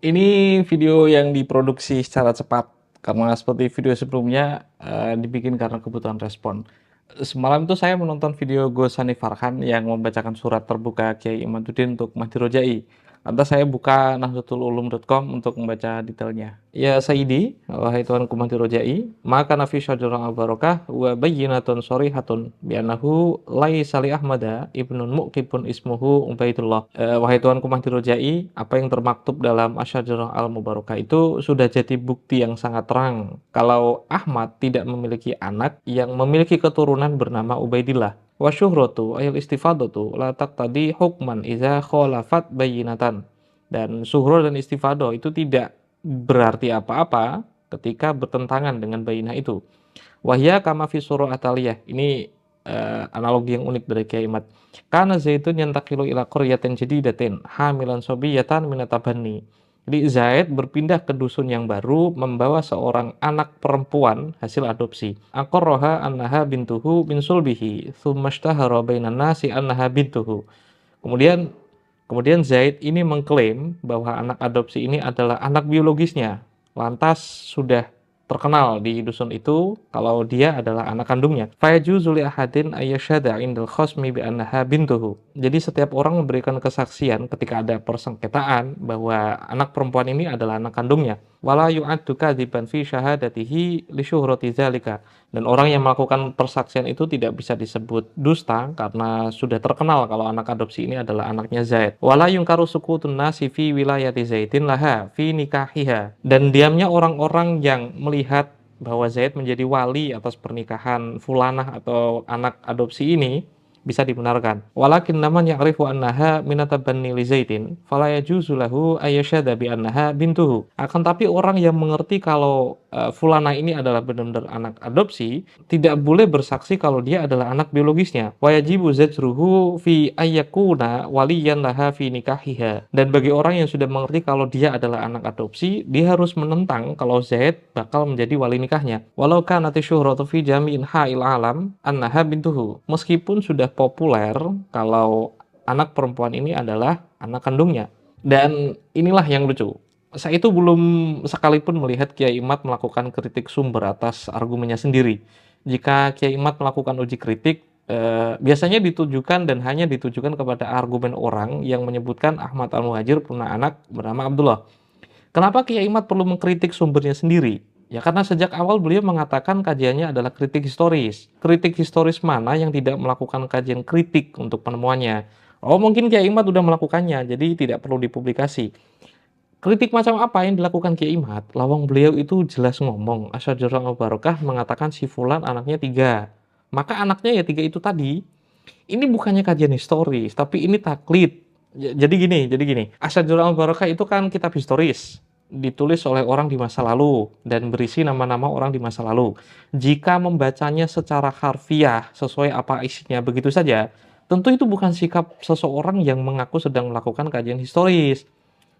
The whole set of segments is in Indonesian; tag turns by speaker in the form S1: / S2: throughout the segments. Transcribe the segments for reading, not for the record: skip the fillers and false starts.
S1: Ini video yang diproduksi secara cepat karena seperti video sebelumnya dibikin karena kebutuhan respon. Semalam itu saya menonton video Gosani Farhan yang membacakan surat terbuka Kiai Imaduddin untuk Mahdi Rojai. Lantas saya buka nahdlatululum.com untuk membaca detailnya. Ya Sayyidi, wahai Tuanku Mahdi Rojai, maka nafi syajarah al-barakah wa bayyinatun shorihatun bi'annahu laisa li Ahmada ibnun muqibun ismuhu Ubaidullah. Wahai Tuanku Mahdi Rojai, apa yang termaktub dalam asyajarah al-mubarakah itu sudah jadi bukti yang sangat terang kalau Ahmad tidak memiliki anak yang memiliki keturunan bernama Ubaidillah. Wa syuhratu ayil istifadatu la taqtadi hukman iza khalafat bayyinatan. Dan syuhro dan istifadah itu tidak berarti apa-apa ketika bertentangan dengan bayinah itu. Wahya kama fi surah Ataliyah. Ini analogi yang unik dari Kiai Mat. Karena Zaidun yantaqilu ila qaryatin jadidatin hamilan sobiyatan minatabanni. Jadi Zaid berpindah ke dusun yang baru membawa seorang anak perempuan hasil adopsi. Aqarraha annaha bintuhu min sulbihi, tsumma ishtahara bainan nasi annaha bintuhu. Kemudian kemudian Zaid ini mengklaim bahwa anak adopsi ini adalah anak biologisnya. Lantas sudah terkenal di dusun itu kalau dia adalah anak kandungnya. Fayajuzu li ahadin ayyasyhada indal khasmi bi annaha bintuhu. Jadi setiap orang memberikan kesaksian ketika ada persengketaan bahwa anak perempuan ini adalah anak kandungnya. Wala yu'addu kadziban fi syahadatihi li syuhrati dzalika. Dan orang yang melakukan persaksian itu tidak bisa disebut dusta karena sudah terkenal kalau anak adopsi ini adalah anaknya Zaid. Wala yunkaru sukutun nasi fi wilayati Zaidin laha fi nikahiha. Dan diamnya orang-orang yang melihat bahwa Zaid menjadi wali atas pernikahan fulanah atau anak adopsi ini bisa dibenarkan. Walakin naman ya'rifu annaha minatabanni li Zaidin fala yajuzu lahu ayyasyhada bi annaha bintuhu. Akan tapi orang yang mengerti kalau fulana ini adalah benar-benar anak adopsi tidak boleh bersaksi kalau dia adalah anak biologisnya. Wa yajibu zajruhu fi ayyakuna waliyan laha fi nikahiha. Dan bagi orang yang sudah mengerti kalau dia adalah anak adopsi, dia harus menentang kalau Zaid bakal menjadi wali nikahnya. Walau kanati syuhratu fi jami'in ha'il alam annaha bintuhu. Meskipun sudah populer kalau anak perempuan ini adalah anak kandungnya. Dan inilah yang lucu. Saya itu belum sekalipun melihat Kiai Imad melakukan kritik sumber atas argumennya sendiri. Jika Kiai Imad melakukan uji kritik, biasanya ditujukan dan hanya ditujukan kepada argumen orang yang menyebutkan Ahmad Al-Muhajir punya anak bernama Abdullah. Kenapa Kiai Imad perlu mengkritik sumbernya sendiri? Ya karena sejak awal beliau mengatakan kajiannya adalah kritik historis. Kritik historis mana yang tidak melakukan kajian kritik untuk penemuannya? Oh mungkin Kiai Imad sudah melakukannya, jadi tidak perlu dipublikasi. Kritik macam apa yang dilakukan Kiai Imad? Lawang beliau itu jelas ngomong, Asyajarah Al-Barakah mengatakan si Fulan anaknya 3. Maka anaknya ya 3 itu tadi. Ini bukannya kajian historis, tapi ini taklid. Jadi gini. Asyajarah Al-Barakah itu kan kitab historis. Ditulis oleh orang di masa lalu dan berisi nama-nama orang di masa lalu. Jika membacanya secara harfiah sesuai apa isinya begitu saja, tentu itu bukan sikap seseorang yang mengaku sedang melakukan kajian historis.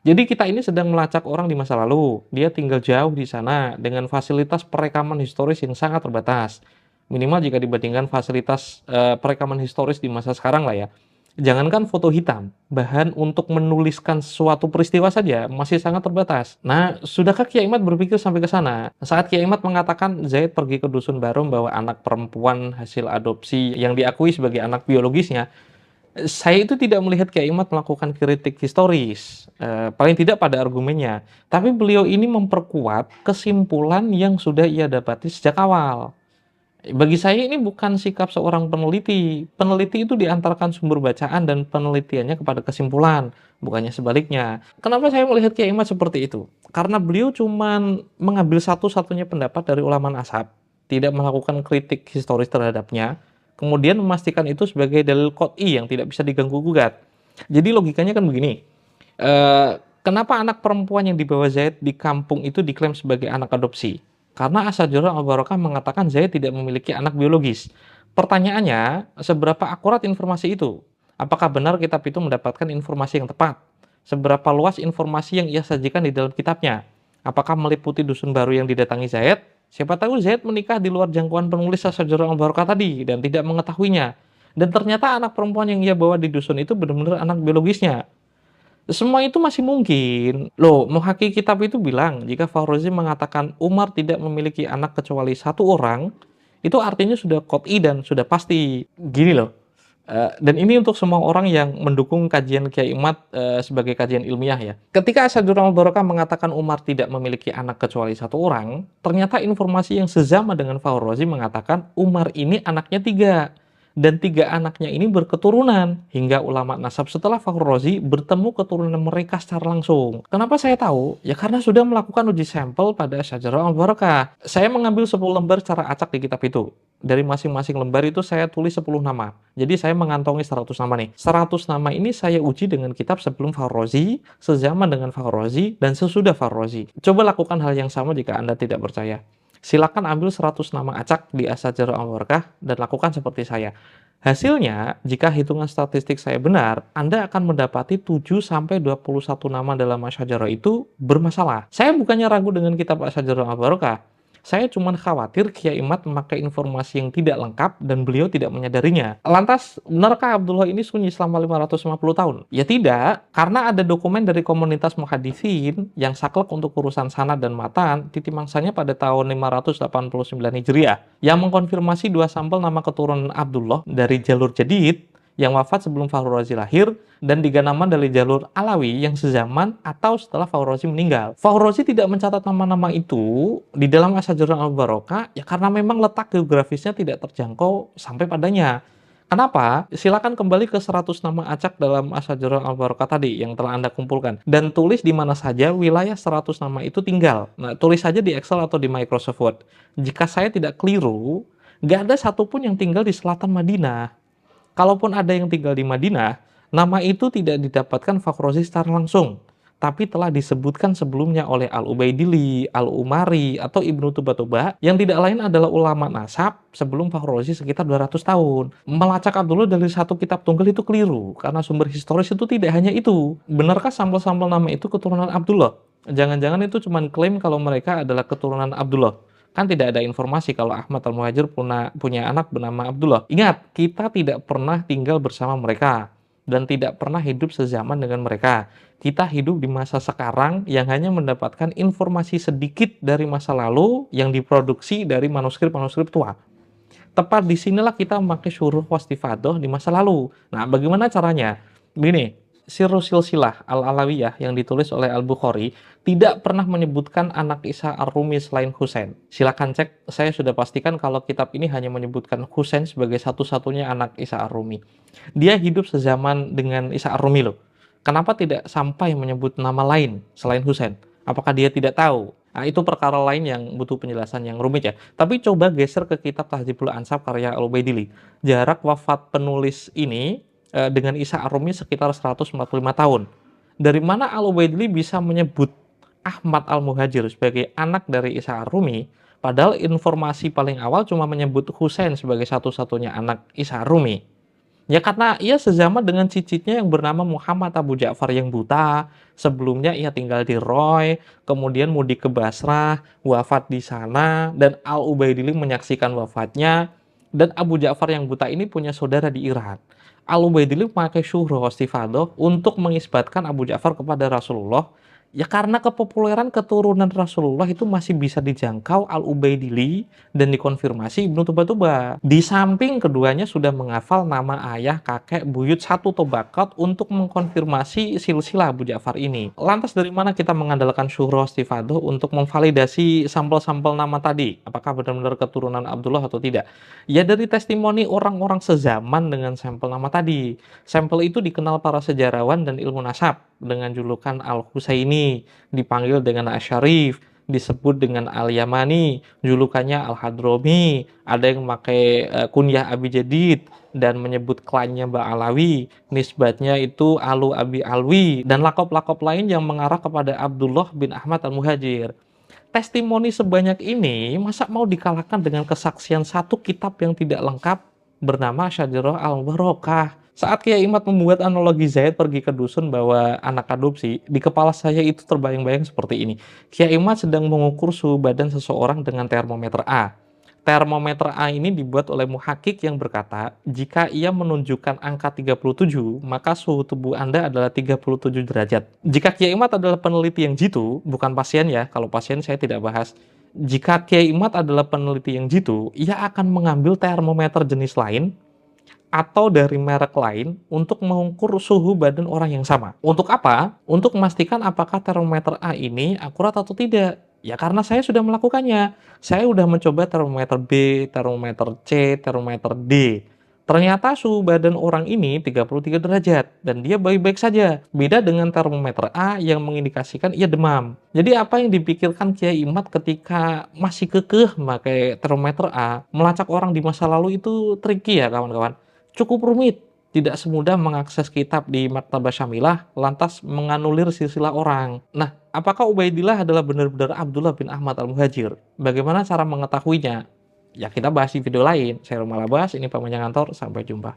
S1: Jadi kita ini sedang melacak orang di masa lalu. Dia tinggal jauh di sana dengan fasilitas perekaman historis yang sangat terbatas. Minimal jika dibandingkan fasilitas perekaman historis di masa sekarang lah ya. Jangankan foto hitam, bahan untuk menuliskan suatu peristiwa saja masih sangat terbatas. Nah, sudahkah Kiai Imad berpikir sampai ke sana? Saat Kiai Imad mengatakan Zaid pergi ke dusun baru membawa anak perempuan hasil adopsi yang diakui sebagai anak biologisnya, saya itu tidak melihat Kiai Imad melakukan kritik historis, paling tidak pada argumennya. Tapi beliau ini memperkuat kesimpulan yang sudah ia dapati sejak awal. Bagi saya ini bukan sikap seorang peneliti. Peneliti itu diantarkan sumber bacaan dan penelitiannya kepada kesimpulan, bukannya sebaliknya. Kenapa saya melihat Kiai Imad seperti itu? Karena beliau cuma mengambil satu-satunya pendapat dari ulama ashab, tidak melakukan kritik historis terhadapnya, kemudian memastikan itu sebagai dalil qot'i yang tidak bisa diganggu-gugat. Jadi logikanya kan begini, kenapa anak perempuan yang dibawa Zaid di kampung itu diklaim sebagai anak adopsi? Karena Asyajarah Al-Barakah mengatakan Zaid tidak memiliki anak biologis. Pertanyaannya, seberapa akurat informasi itu? Apakah benar kitab itu mendapatkan informasi yang tepat? Seberapa luas informasi yang ia sajikan di dalam kitabnya? Apakah meliputi dusun baru yang didatangi Zaid? Siapa tahu Zaid menikah di luar jangkauan penulis Asyajarah Al-Barakah tadi dan tidak mengetahuinya. Dan ternyata anak perempuan yang ia bawa di dusun itu benar-benar anak biologisnya. Semua itu masih mungkin. Loh, Muhaqqiq kitab itu bilang, jika Fakhruddin mengatakan Umar tidak memiliki anak kecuali satu orang, itu artinya sudah qot'i dan sudah pasti. Gini loh, dan ini untuk semua orang yang mendukung kajian Kiai Umat sebagai kajian ilmiah ya. Ketika Asadurrahman Barokah mengatakan Umar tidak memiliki anak kecuali satu orang, ternyata informasi yang sezama dengan Fakhruddin mengatakan Umar ini anaknya tiga. Dan tiga anaknya ini berketurunan. Hingga ulama nasab setelah Fakhrul Razi bertemu keturunan mereka secara langsung. Kenapa saya tahu? Ya karena sudah melakukan uji sampel pada Syajarah Al-Barakah. Saya mengambil 10 lembar secara acak di kitab itu. Dari masing-masing lembar itu saya tulis 10 nama. Jadi saya mengantongi 100 nama nih. 100 nama ini saya uji dengan kitab sebelum Fakhrul Razi, sezaman dengan Fakhrul Razi, dan sesudah Fakhrul Razi. Coba lakukan hal yang sama jika Anda tidak percaya. Silakan ambil 100 nama acak di Asadurrahman Al-Barakah dan lakukan seperti saya. Hasilnya, jika hitungan statistik saya benar, Anda akan mendapati 7-21 nama dalam Asyajarah itu bermasalah. Saya bukannya ragu dengan kitab Asyajarah Al-Barakah. Saya cuma khawatir Kiai Imad memakai informasi yang tidak lengkap dan beliau tidak menyadarinya. Lantas, benarkah Abdullah ini sunyi selama 550 tahun? Ya tidak, karena ada dokumen dari komunitas muhaditsin yang saklek untuk urusan sanad dan matan, titimangsanya pada tahun 589 Hijriah, yang mengkonfirmasi dua sampel nama keturunan Abdullah dari jalur Jadid yang wafat sebelum Fakhrul Razi lahir, dan tiga nama dari jalur Alawi yang sezaman atau setelah Fakhrul Razi meninggal. Fakhrul Razi tidak mencatat nama-nama itu di dalam Asyajarah Al-Barakah ya karena memang letak geografisnya tidak terjangkau sampai padanya. Kenapa? Silakan kembali ke 100 nama acak dalam Asyajarah Al-Barakah tadi yang telah Anda kumpulkan dan tulis di mana saja wilayah 100 nama itu tinggal. Nah, tulis saja di Excel atau di Microsoft Word. Jika saya tidak keliru, nggak ada satupun yang tinggal di selatan Madinah. Kalaupun ada yang tinggal di Madinah, nama itu tidak didapatkan Fakhrul Razi secara langsung, tapi telah disebutkan sebelumnya oleh Al-Ubaidili, Al-Umari, atau Ibnu Tubatuba, yang tidak lain adalah ulama nasab sebelum Fakhrul Razi sekitar 200 tahun. Melacak Abdullah dari satu kitab tunggal itu keliru, karena sumber historis itu tidak hanya itu. Benarkah sampel-sampel nama itu keturunan Abdullah? Jangan-jangan itu cuma klaim kalau mereka adalah keturunan Abdullah. Kan tidak ada informasi kalau Ahmad Al-Muhajir punya anak bernama Abdullah. Ingat, kita tidak pernah tinggal bersama mereka dan tidak pernah hidup sezaman dengan mereka. Kita hidup di masa sekarang yang hanya mendapatkan informasi sedikit dari masa lalu yang diproduksi dari manuskrip-manuskrip tua. Tepat di sinilah kita memakai syuruh wastifadoh di masa lalu. Nah, bagaimana caranya? Begini, Sirrus Silsilah Al-Alawiyah yang ditulis oleh Al-Bukhari tidak pernah menyebutkan anak Isa Ar-Rumi selain Husain. Silakan cek, saya sudah pastikan kalau kitab ini hanya menyebutkan Husain sebagai satu-satunya anak Isa Ar-Rumi. Dia hidup sezaman dengan Isa Ar-Rumi loh. Kenapa tidak sampai menyebut nama lain selain Husain? Apakah dia tidak tahu? Nah, itu perkara lain yang butuh penjelasan yang rumit ya. Tapi coba geser ke kitab Tahdzibul Ansab karya Al-Ubaidili. Jarak wafat penulis ini dengan Isa Ar-Rumi sekitar 145 tahun. Dari mana Al-Ubaidili bisa menyebut Ahmad Al-Muhajir sebagai anak dari Isa Ar-Rumi, padahal informasi paling awal cuma menyebut Husain sebagai satu-satunya anak Isa Ar-Rumi. Ya karena ia sezaman dengan cicitnya yang bernama Muhammad Abu Ja'far yang buta. Sebelumnya ia tinggal di Roy, kemudian mudik ke Basrah, wafat di sana, dan Al-Ubaidili menyaksikan wafatnya. Dan Abu Ja'far yang buta ini punya saudara di Iran. Al-Ubaidili memakai syuhroh istifadoh untuk mengisbatkan Abu Ja'far kepada Rasulullah. Ya karena kepopuleran keturunan Rasulullah itu masih bisa dijangkau Al-Ubaidili dan dikonfirmasi Ibnu Tubatuba. Di samping keduanya sudah menghafal nama ayah, kakek, buyut satu tobakat untuk mengkonfirmasi silsilah Abu Ja'far ini. Lantas dari mana kita mengandalkan syuhroh istifadoh untuk memvalidasi sampel-sampel nama tadi? Apakah benar-benar keturunan Abdullah atau tidak? Ya dari testimoni orang-orang sezaman dengan sampel nama tadi. Sampel itu dikenal para sejarawan dan ilmu nasab dengan julukan Al-Husaini, dipanggil dengan Asy-Syarif, disebut dengan Al-Yamani, julukannya Al-Hadromi, ada yang memakai kunyah Abi Jadid dan menyebut klannya Mbak Alawi, nisbatnya itu Alu Abi Alwi, dan lakop-lakop lain yang mengarah kepada Abdullah bin Ahmad Al-Muhajir. Testimoni sebanyak ini masa mau dikalahkan dengan kesaksian satu kitab yang tidak lengkap bernama Syajarah Al-Barakah. Saat Kiai Imad membuat analogi Zaid pergi ke dusun bawa anak adopsi, di kepala saya itu terbayang-bayang seperti ini. Kiai Imad sedang mengukur suhu badan seseorang dengan termometer A. Termometer A ini dibuat oleh muhakik yang berkata, jika ia menunjukkan angka 37, maka suhu tubuh Anda adalah 37 derajat. Jika Kiai Imad adalah peneliti yang jitu, bukan pasien ya, kalau pasien saya tidak bahas. Jika Kiai Imad adalah peneliti yang jitu, ia akan mengambil termometer jenis lain atau dari merek lain untuk mengukur suhu badan orang yang sama. Untuk apa? Untuk memastikan apakah termometer A ini akurat atau tidak. Ya karena saya sudah melakukannya. Saya sudah mencoba termometer B, termometer C, termometer D. Ternyata suhu badan orang ini 33 derajat dan dia baik-baik saja. Beda dengan termometer A yang mengindikasikan ia demam. Jadi apa yang dipikirkan Kiai Imad ketika masih kekeh memakai termometer A, melacak orang di masa lalu itu tricky ya kawan-kawan. Cukup rumit. Tidak semudah mengakses kitab di Maktabah Syamilah, lantas menganulir silsilah orang. Nah, apakah Ubaidillah adalah benar-benar Abdullah bin Ahmad Al-Muhajir? Bagaimana cara mengetahuinya? Ya kita bahas di video lain. Saya Rumah Labas, ini Pak Manjangantor, sampai jumpa.